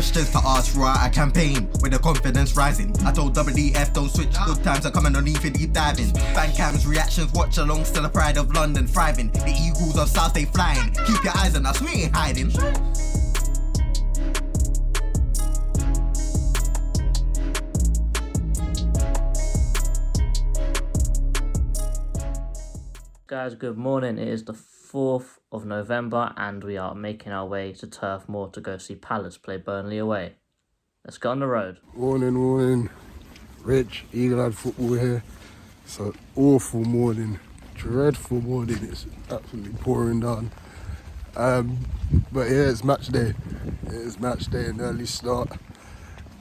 questions to ask throughout a campaign with the confidence rising. I told WDF don't switch, good times are coming on even deep diving. Fan cams, reactions, watch alongs to the pride of London thriving. The Eagles of South they flying, keep your eyes on us, we ain't hiding. Guys, good morning. It is the 4th of November and we are making our way to Turf Moor to go see Palace play Burnley away. Let's get on the road. Morning. Rich, eagle-eyed football here. It's an awful morning, dreadful morning. It's absolutely pouring down. But yeah, it's match day. An early start.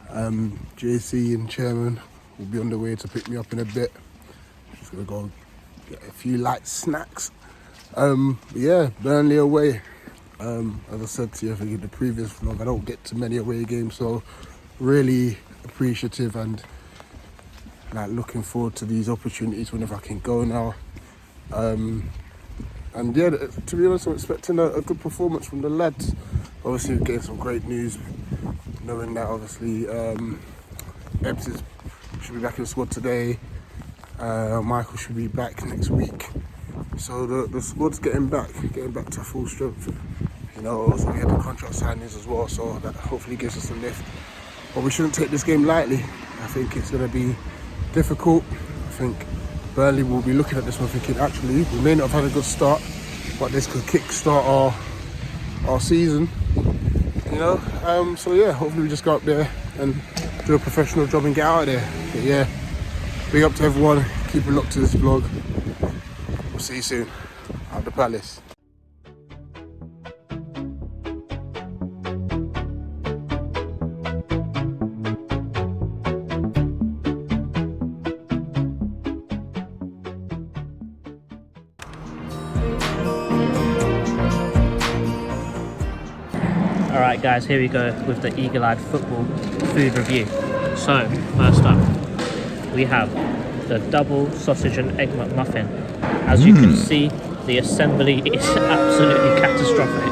JC and Chairman will be on the way to pick me up in a bit. Just gonna go get a few light snacks. Yeah, Burnley away. As I said to you, I think in the previous vlog, I don't get to many away games, so really appreciative and like looking forward to these opportunities whenever I can go now. And yeah, to be honest, I'm expecting a good performance from the lads. Obviously, we're getting some great news, knowing that obviously Ebbs should be back in the squad today. Michael should be back next week, so the squad's getting back to full strength. You know, also we had the contract signings as well, so that hopefully gives us a lift. But we shouldn't take this game lightly. I think it's going to be difficult. I think Burnley will be looking at this one thinking, actually, we may not have had a good start, but this could kick-start our season. You know, so yeah, hopefully we just go up there and do a professional job and get out of there. But yeah. Big up to everyone, keep it locked to this vlog. We'll see you soon at the Palace. Alright guys, here we go with the eagle-eyed football food review. So, first up, we have the double sausage and egg McMuffin. As you can see, the assembly is absolutely catastrophic,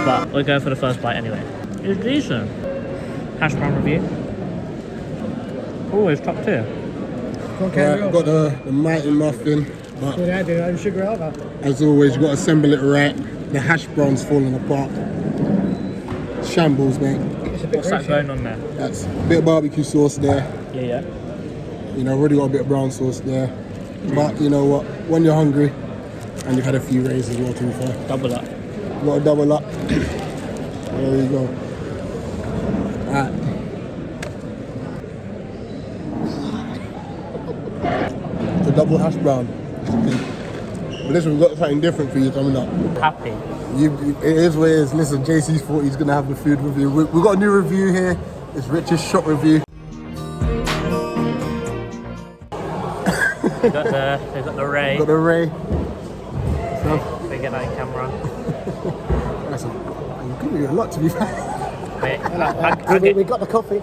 but we're going for the first bite anyway. It's decent. Hash brown review. Always top tier. Yeah, got the mighty muffin, but sugar over. As always, you got to assemble it right. The hash brown's falling apart. Shambles, mate. What's that going on there? That's a bit of barbecue sauce there. Yeah. You know, already got a bit of brown sauce there. But you know what? When you're hungry, and you've had a few rays as well, to be fair. Double up. You got to double up. There you go. Alright. The double hash brown. But listen, we've got something different for you coming up. Happy. It is what it is. Listen, JC's thought he's going to have the food review. We've got a new review here. It's Rich's shot review. They've got the RHEA. Got the RHEA. So, we get that in camera. That's I'm giving you a lot, to be fair. We got the coffee.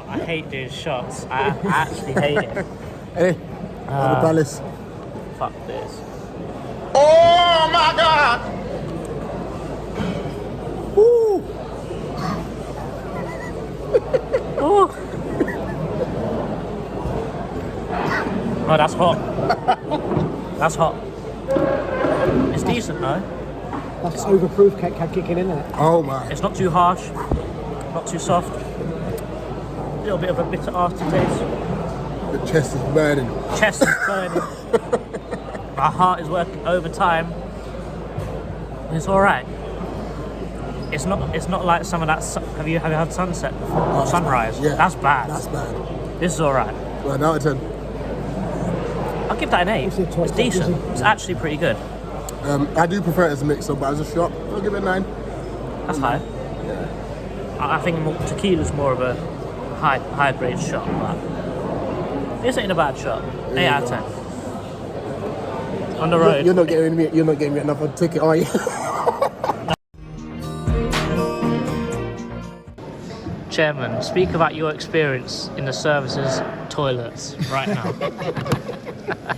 I hate doing shots. I actually hate it. Hey, the Palace. Fuck this. Oh my God! Woo! Oh, that's hot. That's hot. It's decent though. That's overproof cake kicking in there. Oh my. It's not too harsh, not too soft. A little bit of a bitter aftertaste. The chest is burning. Chest is burning. My heart is working overtime. It's alright. It's not like some of that. Have you had sunset before? Or sunrise? Yeah. That's bad. That's bad. This is alright. 1 out of 10. I'll give that an 8. It's decent. It's actually pretty good. I do prefer it as a mixer, but as a shot, I'll give it a 9. That's high. Yeah. I think tequila's more of a high grade shot, but this ain't a bad shot. 8 out of 10. On the road. You're not getting me another ticket, are you? Chairman, speak about your experience in the services toilets right now.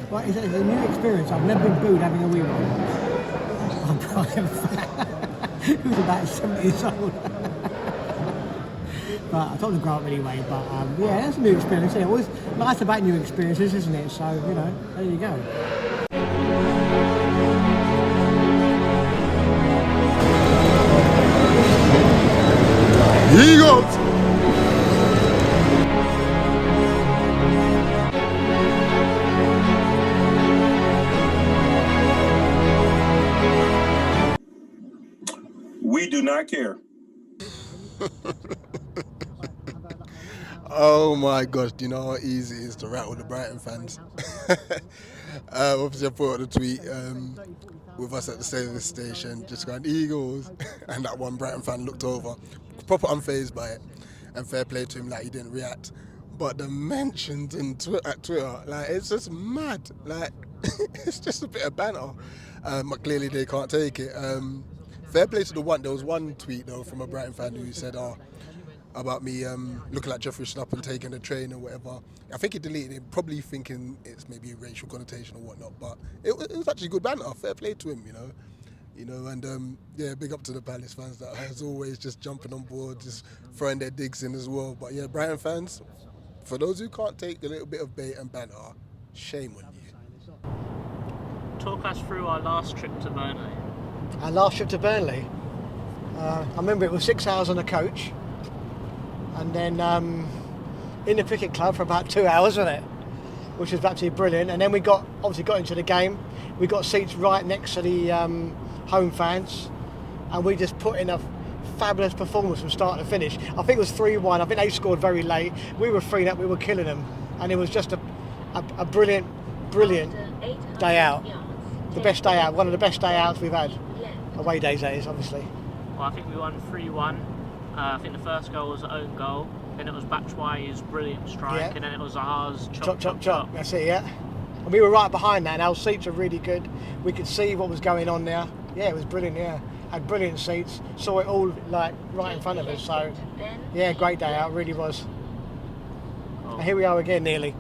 Right, it's a new experience. I've never been booed having a wee one. I'm fat. He was about 70 years old. But I told him to grow up anyway. But yeah, that's a new experience. It's always nice about new experiences, isn't it? So, you know, there you go. Eagles! We do not care. Oh my gosh, do you know how easy it is to rattle the Brighton fans? Obviously I put out a tweet with us at the service station just going Eagles and that one Brighton fan looked over, proper unfazed by it, and fair play to him, like he didn't react. But the mentions at Twitter, like it's just mad, like it's just a bit of banter. But clearly they can't take it. Fair play to there was one tweet though from a Brighton fan who said, about me looking like Jeffrey Schlupp and taking the train or whatever. I think he deleted it, probably thinking it's maybe a racial connotation or whatnot, but it was actually good banter. Fair play to him, you know, and yeah, big up to the Palace fans that as always just jumping on board, just throwing their digs in as well. But yeah, Brighton fans, for those who can't take a little bit of bait and banter, shame on you. Talk us through our last trip to Burnley. Our last trip to Burnley, I remember it was 6 hours on a coach, and then in the cricket club for about 2 hours, wasn't it? Which was absolutely brilliant. And then we obviously got into the game. We got seats right next to the home fans, and we just put in a fabulous performance from start to finish. I think it was 3-1. I think they scored very late. We were 3-0. We were killing them, and it was just a brilliant day out. The best day out. One of the best day outs we've had. Away days, that is, obviously. Well, I think we won 3-1. I think the first goal was an own goal, then it was Batshuayi's brilliant strike, Yeah. and then it was Zaha's chop. That's it, yeah. And we were right behind that, and our seats were really good. We could see what was going on there. Yeah, it was brilliant, yeah. Had brilliant seats, saw it all like right in front of us, so yeah, great day out, really was. Oh. And here we are again, nearly.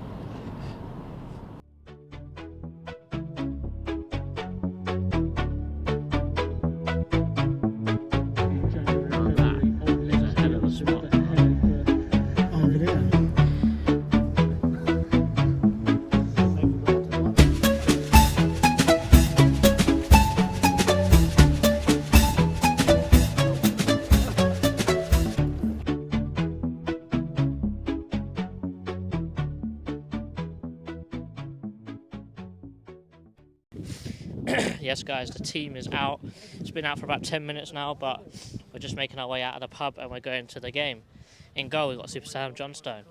Yes guys, the team is out. It's been out for about 10 minutes now, but we're just making our way out of the pub and we're going to the game. In goal we've got Super Sam Johnstone.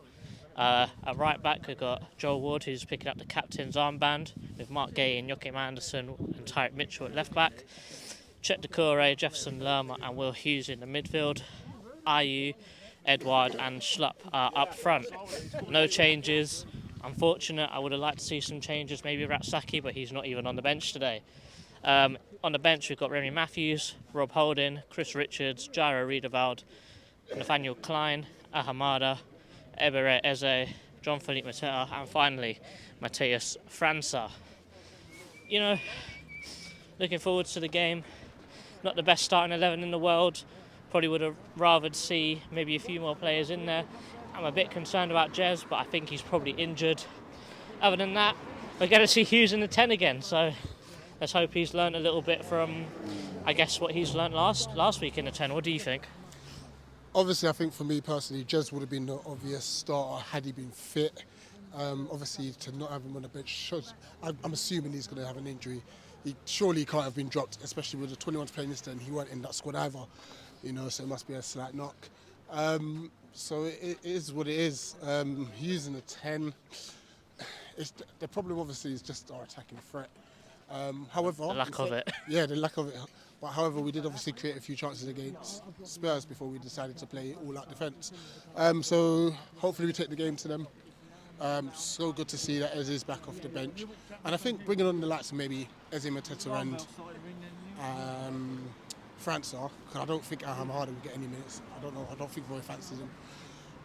At right back we've got Joel Ward, who's picking up the captain's armband, with Mark Gay and Joachim Anderson and Tyreek Mitchell at left back. Chet Decore, Jefferson Lerma and Will Hughes in the midfield. Ayew, Edouard and Schlupp are up front. No changes. Unfortunate, I would have liked to see some changes, maybe Ratsaki, but he's not even on the bench today. On the bench we've got Remy Matthews, Rob Holding, Chris Richards, Jairo Riedewald, Nathaniel Klein, Ahamada, Ebere Eze, John Philippe Mateta, and finally Matthias França. You know, looking forward to the game. Not the best starting 11 in the world. Probably would have rathered see maybe a few more players in there. I'm a bit concerned about Jez, but I think he's probably injured. Other than that, we're going to see Hughes in the 10 again, so let's hope he's learned a little bit from, I guess, what he's learned last week in the 10. What do you think? Obviously, I think for me personally, Jez would have been the obvious starter had he been fit. Obviously, to not have him on the bench shows. I'm assuming he's going to have an injury. He surely can't have been dropped, especially with the 21s playing this day, and he weren't in that squad either. You know, so it must be a slight knock. So it is what it is. Using the 10, the problem obviously is just our attacking threat. However, The lack of it. Yeah, the lack of it. But however, we did obviously create a few chances against Spurs before we decided to play all-out defence. So hopefully we take the game to them. So good to see that Eze is back off the bench, and I think bringing on the likes of maybe Eze, Mateta and França, because I don't think Ahamada will get any minutes. I don't think Roy fancies him.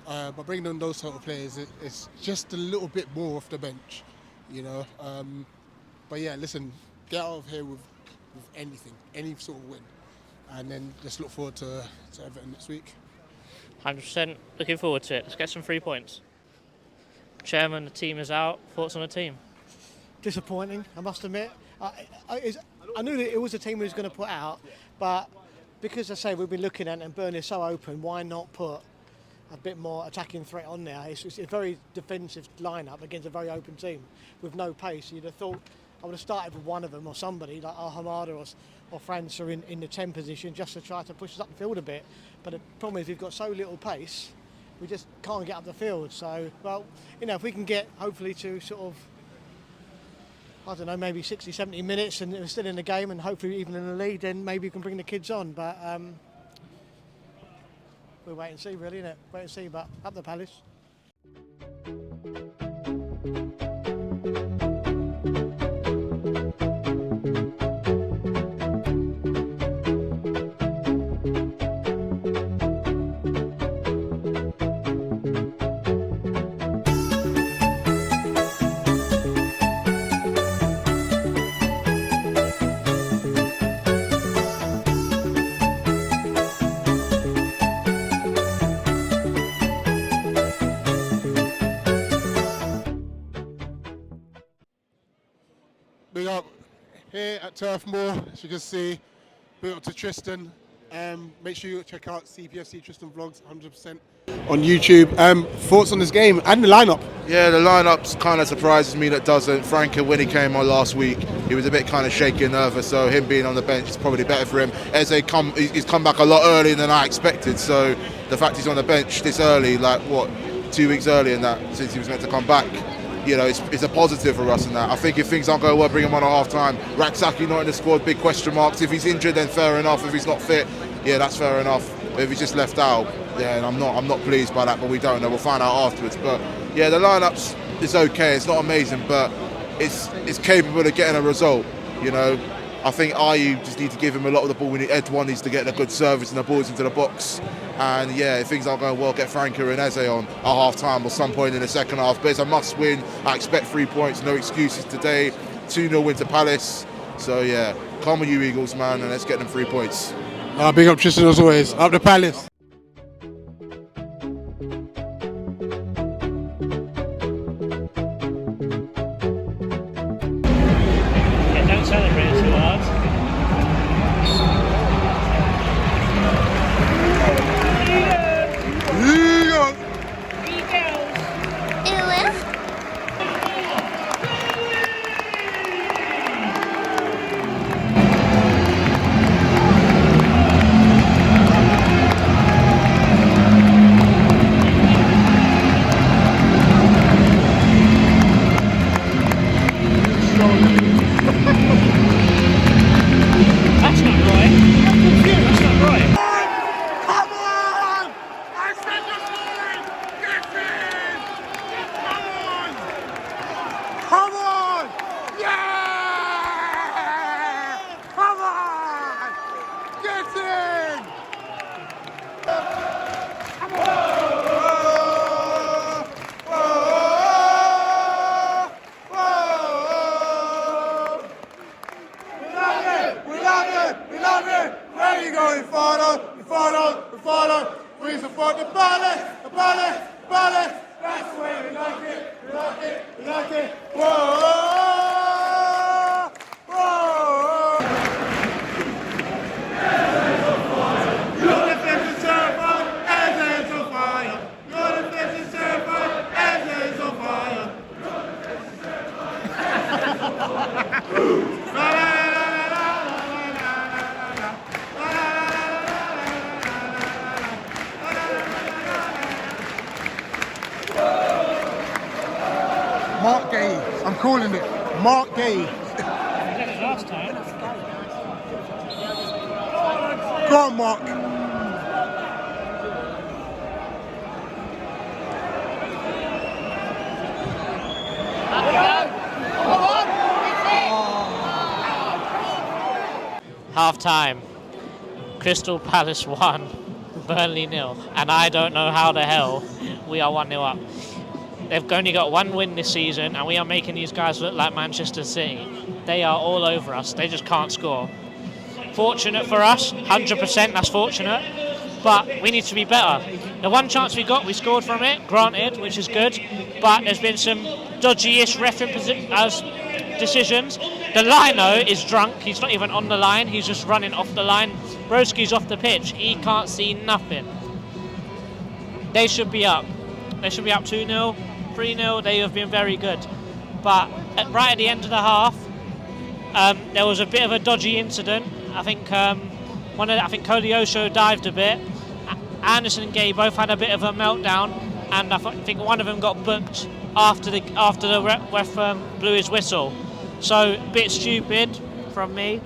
But bringing on those sort of players, it's just a little bit more off the bench, you know. But yeah, listen, get out of here with anything, any sort of win. and then just look forward to Everton next week. 100% looking forward to it. Let's get some 3 points. Chairman, the team is out. Thoughts on the team? Disappointing, I must admit. I knew that it was a team we was going to put out, but because I say we've been looking at it and Burnley is so open, why not put a bit more attacking threat on there? It's a very defensive lineup against a very open team with no pace. You'd have thought I would have started with one of them or somebody like HAMMOND or França in the 10 position just to try to push us up the field a bit. But the problem is we've got so little pace, we just can't get up the field. So, well, if we can get hopefully to sort of, I don't know, maybe 60, 70 minutes and we're still in the game and hopefully even in the lead, then maybe we can bring the kids on. But we'll wait and see, really, innit? Wait and see, but up the Palace. Big up here at TURFMOOR, as you can see. Big up to Tristan. Make sure you check out CPFC Tristan Vlogs 100% on YouTube. Thoughts on this game and the lineup? Yeah, the lineup kind of surprises me that doesn't. Franca, when he came on last week, he was a bit kind of shaky and nervous, so him being on the bench is probably better for him. He's come back a lot earlier than I expected, so the fact he's on the bench this early, like what, 2 weeks earlier than that, since he was meant to come back, it's a positive for us in that. I think if things aren't going well, bring him on at half time. Raksaki not in the squad, big question marks. If he's injured, then fair enough. If he's not fit, yeah, that's fair enough. But if he's just left out, yeah, and I'm not pleased by that, but we don't know. We'll find out afterwards. But yeah, the lineups is okay. It's not amazing, but it's capable of getting a result. I think Ayew just need to give him a lot of the ball. Edouard needs to get a good service and the balls into the box. And yeah, if things aren't going well, get Franca and Eze on at half-time or some point in the second half. But it's a must-win. I expect 3 points, no excuses today. 2-0 win to Palace. So yeah, calm with you Eagles, man, and let's get them 3 points. Big up Tristan as always. Up the Palace. Don't celebrate too hard. That's not right. That's not right. Come on! I said the line! Get in! Come on! Yeah! Come on! Get in! We love it! Where are you going, Father? We support the Palace! That's the way we like it! Whoa! Your defense is terrified, Eze's on fire! Your defense is terrified, Eze's on fire! Mark Gay. I'm calling it. Mark Gay. We did it last time. Go on, Mark. Half time. Crystal Palace 1, Burnley 0. And I don't know how the hell we are 1-0 up. They've only got one win this season, and we are making these guys look like Manchester City. They are all over us. They just can't score. fortunate for us, 100% that's fortunate, but we need to be better. The one chance we got, we scored from it, granted, which is good, but there's been some dodgy-ish referee decisions. The lino is drunk, he's not even on the line, he's just running off the line. Broski's off the pitch, he can't see nothing. They should be up. They should be up 2-0, 3-0, they have been very good. But right at the end of the half, there was a bit of a dodgy incident. I think Koleosho dived a bit. Anderson and Gay both had a bit of a meltdown, and I think one of them got booked after the ref blew his whistle. So a bit stupid from me,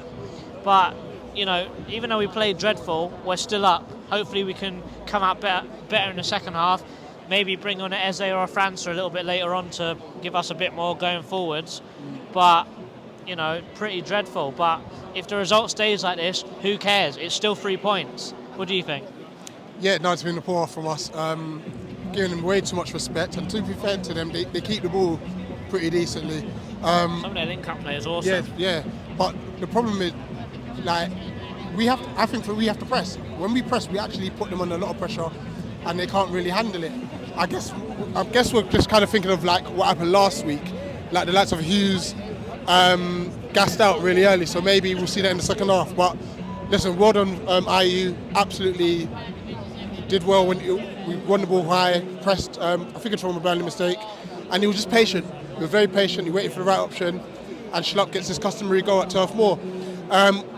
but you know, even though we played dreadful, we're still up. Hopefully we can come out better in the second half. Maybe bring on an Eze or a France a little bit later on to give us a bit more going forwards. But you know, pretty dreadful. But if the result stays like this, who cares? It's still 3 points. What do you think? Yeah, no, it's been a poor off from us. Giving them way too much respect, and to be fair to them, they keep the ball pretty decently. Some of their link-up players also. Yeah. But the problem is, like, I think we have to press. When we press, we actually put them under a lot of pressure, and they can't really handle it. I guess we're just kind of thinking of like what happened last week, like the likes of Hughes gassed out really early. So maybe we'll see that in the second half. But listen, well done, IU. Absolutely did well when we won the ball high, pressed. I think it's from a Burnley mistake, and he was just patient. He was very patient. He waited for the right option, and Schlupp gets his customary goal at TURFMOOR.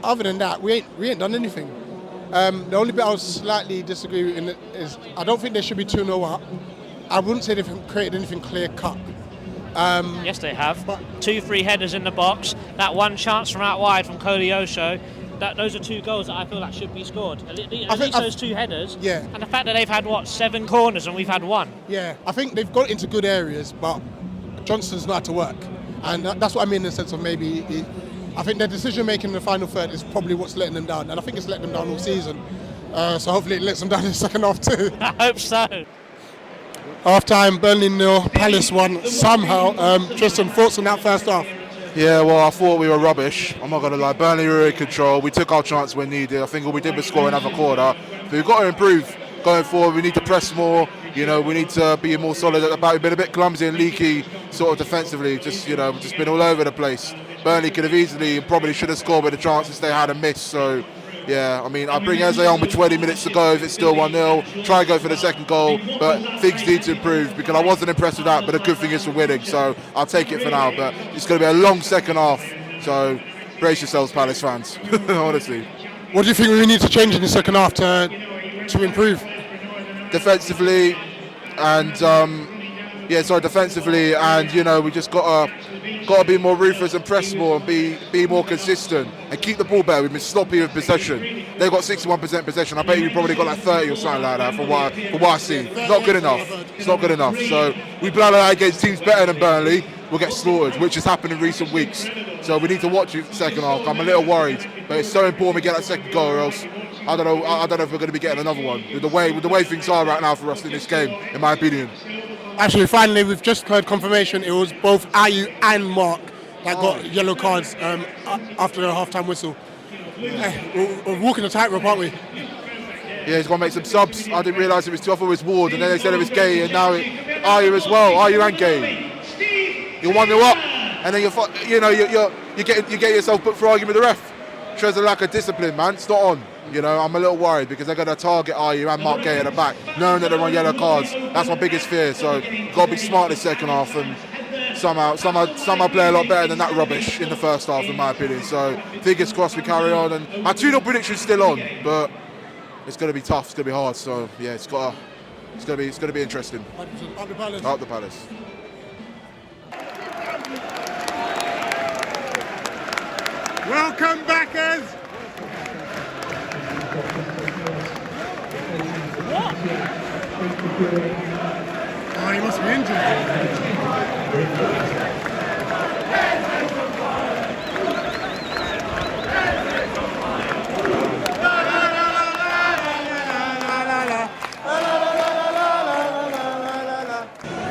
Other than that, we ain't done anything. The only bit I would slightly disagree with is I don't think they should be 2-0 up. I wouldn't say they've created anything clear cut. Yes, they have. 2-3 headers in the box. That one chance from out wide from Koleosho. Those are 2 goals that I feel like should be scored. At least those 2 headers. Yeah. And the fact that they've had 7 corners and we've had 1. Yeah, I think they've got into good areas, but Johnston's not to work, and that's what I mean in the sense of maybe. I think their decision making in the final third is probably what's letting them down, and I think it's let them down all season. So hopefully it lets them down in the second half too. I hope so. Half time, Burnley 0, Palace 1 somehow. Tristan, thoughts on that first half? Yeah, well, I thought we were rubbish. I'm not going to lie. Burnley were in control. We took our chance when needed. I think all we did was score another quarter. But we've got to improve going forward. We need to press more. You know, we need to be more solid at the back. We've been a bit clumsy and leaky sort of defensively. Just been all over the place. Burnley could have easily, probably should have scored with the chances they had and missed. So, yeah, I mean, I bring Eze on with 20 minutes to go if it's still 1-0. Try and go for the second goal, but things need to improve because I wasn't impressed with that, but the good thing is we're winning, so I'll take it for now. But it's going to be a long second half, so brace yourselves, Palace fans, honestly. What do you think we need to change in the second half to improve? Defensively, and defensively, and you know, we just got to be more ruthless and press more and be more consistent and keep the ball better. We've been sloppy with possession. They've got 61% possession. I bet you probably got like 30 or something like that for what I see. Not good enough. It's not good enough. So we blow that against teams better than Burnley, we'll get slaughtered, which has happened in recent weeks. So we need to watch it second half. I'm a little worried, but it's so important we get that second goal, or else I don't know if we're going to be getting another one. With the way things are right now for us in this game, in my opinion. Actually, finally, we've just heard confirmation. It was both IU and Mark that got yellow cards after the half-time whistle. We're walking the tightrope, aren't we? Yeah, he's going to make some subs. I didn't realise it was 2. I thought it was Ward, and then they said it was Gay, and now IU as well. IU and Gay. You're 1-0 up, and then you get yourself put for argument with the ref. Shows a lack of discipline, man. It's not on. You know, I'm a little worried because they're going to target IU and Mark Gay at the back, knowing that they're on yellow cards. That's my biggest fear. So you've got to be smart in the second half and somehow play a lot better than that rubbish in the first half, in my opinion. So fingers crossed we carry on. And my 2-0 prediction's still on, but it's going to be tough. It's going to be hard. So yeah, it's going to be interesting. Up the Palace. Up the Palace. Welcome, backers. Oh, he must be injured.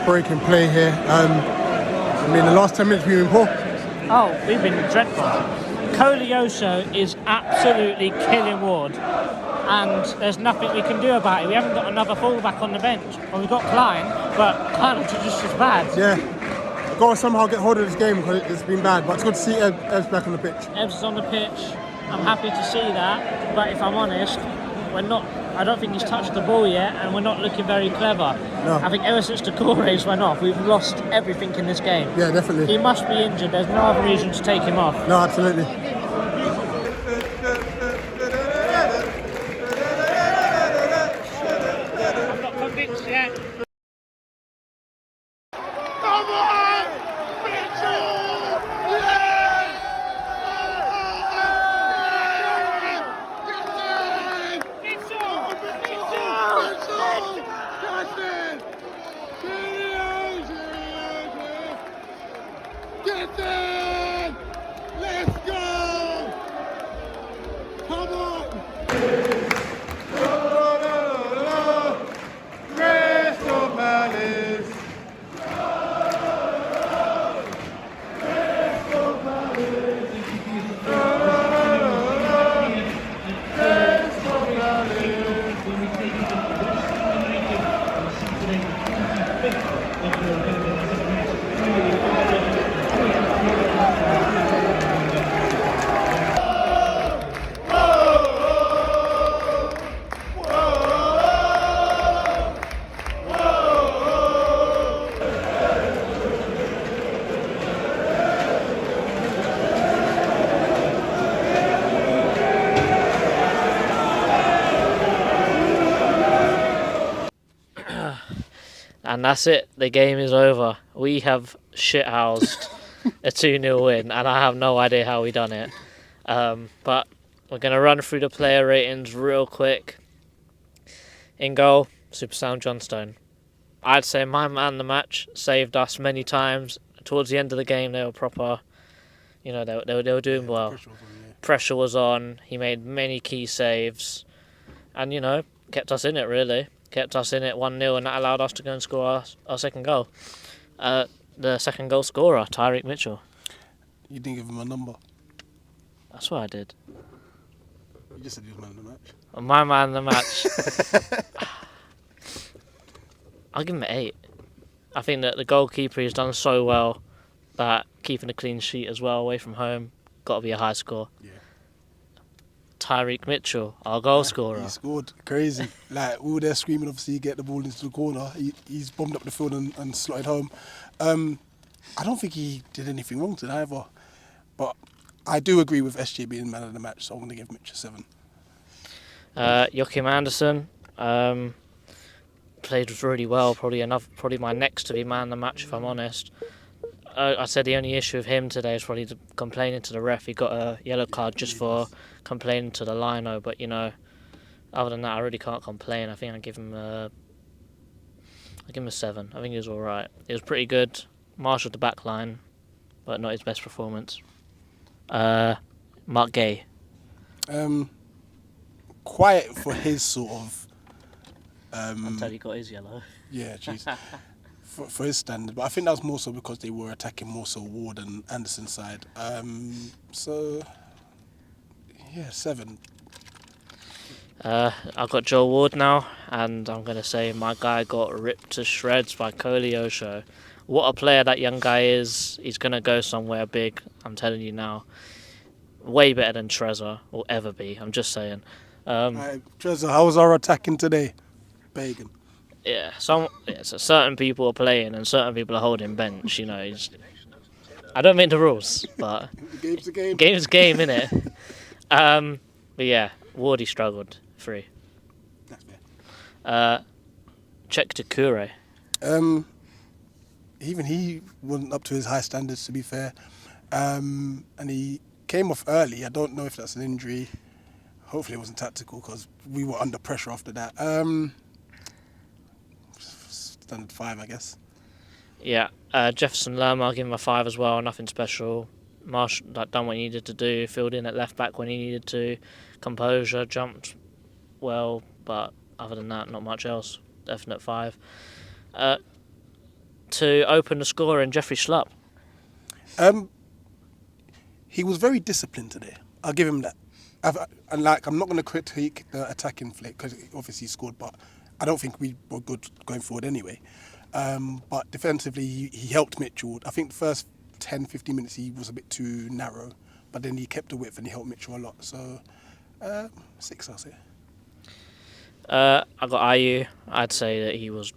Breaking play here. I mean, the last 10 minutes we've been poor. Oh, we've been dreadful. Koleosho is absolutely killing Ward, and there's nothing we can do about it. We haven't got another fullback on the bench. Well, we've got Klein, but Klein is just as bad. Yeah. I've got to somehow get hold of this game because it's been bad, but it's good to see Ev's back on the pitch. Evs is on the pitch. I'm happy to see that, but if I'm honest, I don't think he's touched the ball yet, and we're not looking very clever. No. I think ever since the Corres went off, we've lost everything in this game. Yeah, definitely. He must be injured. There's no other reason to take him off. No, absolutely. I'm not convinced yet. And that's it. The game is over. We have shithoused a 2-0 win, and I have no idea how we done it. But we're going to run through the player ratings real quick. In goal, Super Sound Johnstone. I'd say my man of the match, saved us many times. Towards the end of the game, they were proper. You know, they were doing well. Pressure was on. He made many key saves, and you know, kept us in it really. Kept us in it 1-0, and that allowed us to go and score our second goal. The second goal scorer, Tyreek Mitchell. You didn't give him a number. That's what I did. You just said he was man of the match. My man of the match. I'll give him an 8. I think that the goalkeeper has done so well that keeping a clean sheet as well away from home, got to be a high score. Yeah. Tyreek Mitchell, our goal scorer. He scored crazy. Like, we were there screaming, obviously, get the ball into the corner. He's bombed up the field and slotted home. I don't think he did anything wrong today either. But I do agree with SJ being man of the match, so I'm going to give Mitch a 7. Joachim Andersen played really well. Probably my next to be man of the match, if I'm honest. I said the only issue with him today is probably complaining to the ref. He got a yellow card just for complaining to the lino, but you know, other than that, I really can't complain. I think I give him a 7. I think he was all right. It was pretty good. Marshalled the back line, but not his best performance. Mark Gay. Quiet for his sort of. Until he got his yellow. Yeah, jeez. For his standard, but I think that was more so because they were attacking more so Ward and Anderson's side. So, yeah, 7. I've got Joel Ward now, and I'm going to say my guy got ripped to shreds by Koleosho. What a player that young guy is. He's going to go somewhere big, I'm telling you now. Way better than Trezor will ever be, I'm just saying. Trezor, how was our attacking today? Pagan. Yeah, so certain people are playing and certain people are holding bench, you know. I don't make the rules, but The game's the game. game's game, innit? But yeah, Wardy struggled. 3. That's fair. Check to Kure. Even he wasn't up to his high standards, to be fair. And he came off early. I don't know if that's an injury. Hopefully it wasn't tactical because we were under pressure after that. Standard 5, I guess. Yeah, Jefferson Lerma, I'll give him a 5 as well. Nothing special. Marsh done what he needed to do. Filled in at left back when he needed to. Composure, jumped well, but other than that, not much else. Definite 5. To open the score in Jeffrey Schlupp. he was very disciplined today. I'll give him that. I'm not going to critique the attacking flick because obviously he scored, but I don't think we were good going forward anyway. But defensively, he helped Mitchell. I think the first 10, 15 minutes he was a bit too narrow, but then he kept the width and he helped Mitchell a lot. So 6, I'll say. I got Ayew. I'd say that he was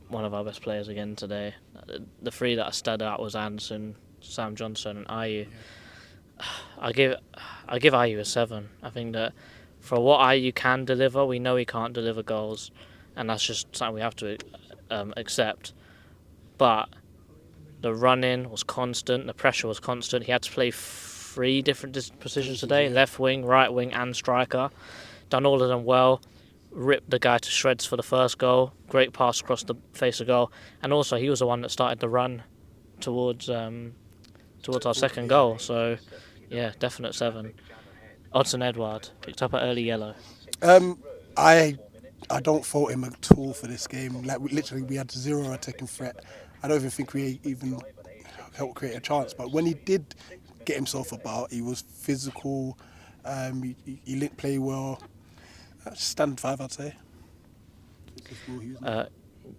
one of our best players again today. The 3 that stood out was Anderson, Sam Johnson, and Ayew. I give Ayew a 7. I think that for what Ayew can deliver, we know he can't deliver goals, and that's just something we have to accept. But the running was constant, the pressure was constant. He had to play 3 different positions today: left wing, right wing, and striker. Done all of them well. Ripped the guy to shreds for the first goal. Great pass across the face of goal, and also he was the one that started the run towards our second goal. So, yeah, definite 7. Odson Edouard picked up an early yellow. I don't fault him at all for this game. Like literally, we had 0 attacking threat. I don't even think we even helped create a chance. But when he did get himself about, he was physical. He linked play well. Standard 5, I'd say.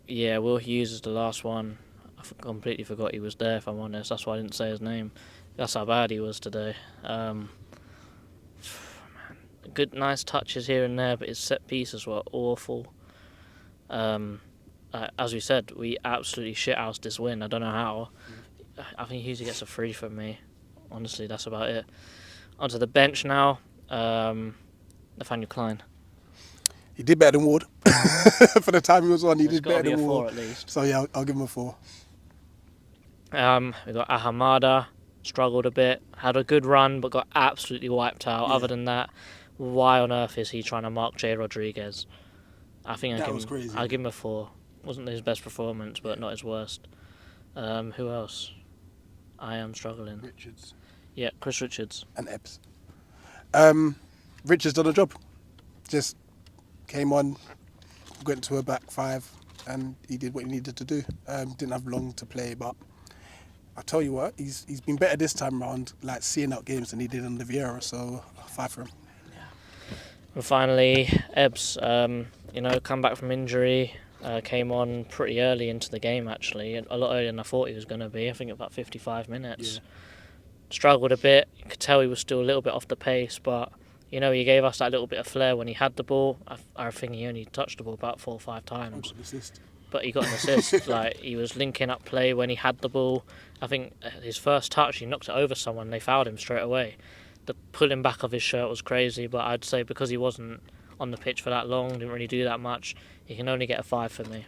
Yeah, Will Hughes is the last one. I completely forgot he was there, if I'm honest. That's why I didn't say his name. That's how bad he was today. Good, nice touches here and there, but his set pieces were awful. As we said, we absolutely shithoused this win. I don't know how. I think he usually gets a 3 from me. Honestly, that's about it. Onto the bench now. Nathaniel Klein. He did better than Ward. For the time he was on, he did better than Ward. At least. So yeah, I'll give him a 4. We got Ahamada, struggled a bit, had a good run, but got absolutely wiped out. Yeah. Other than that, why on earth is he trying to mark Jay Rodriguez? I think I'll give him a 4. Wasn't his best performance, but not his worst. Who else? I am struggling. Richards. Yeah, Chris Richards. And Ebbs. Richards done a job. Just came on, went to a back 5, and he did what he needed to do. Didn't have long to play, but I'll tell you what, he's been better this time around, like seeing out games than he did under Vieira, so 5 for him. Yeah. And finally, Ebbs, come back from injury, came on pretty early into the game actually, a lot earlier than I thought he was going to be. I think about 55 minutes. Yeah. Struggled a bit, you could tell he was still a little bit off the pace, but he gave us that little bit of flair when he had the ball. I think he only touched the ball about 4 or 5 times. But he got an assist. Like, he was linking up play when he had the ball. I think his first touch, he knocked it over someone. They fouled him straight away. The pulling back of his shirt was crazy, but I'd say because he wasn't on the pitch for that long, didn't really do that much, he can only get a 5 for me.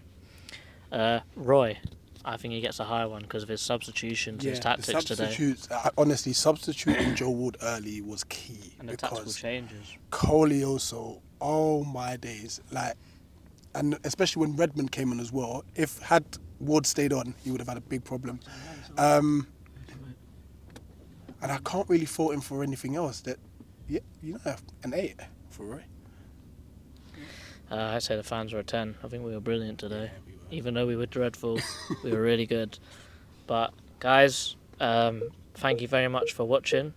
Roy, I think he gets a higher one because of his substitutions, his tactics today. Honestly, substituting Joe Wood early was key. And the tactical changes. Coley also, oh my days. And especially when Redmond came on as well, had Ward stayed on, he would have had a big problem. And I can't really fault him for anything else. An 8 for Roy. I'd say the fans were a 10. I think we were brilliant today. Even though we were dreadful, we were really good. But guys, thank you very much for watching.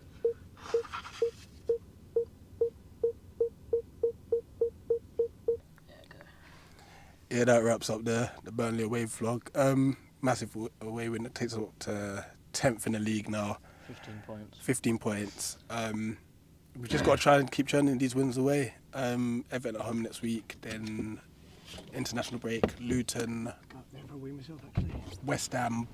Yeah, that wraps up the Burnley away vlog. Massive away win. It takes us up to 10th in the league now. 15 points. We've just got to try and keep churning these wins away. Everton at home next week, then international break, Luton, West Ham,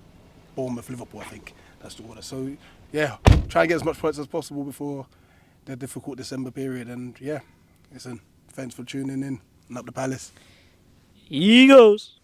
Bournemouth, Liverpool, I think. That's the order. So, yeah, try and get as much points as possible before the difficult December period. And, yeah, listen, thanks for tuning in. And up the Palace. Eagles!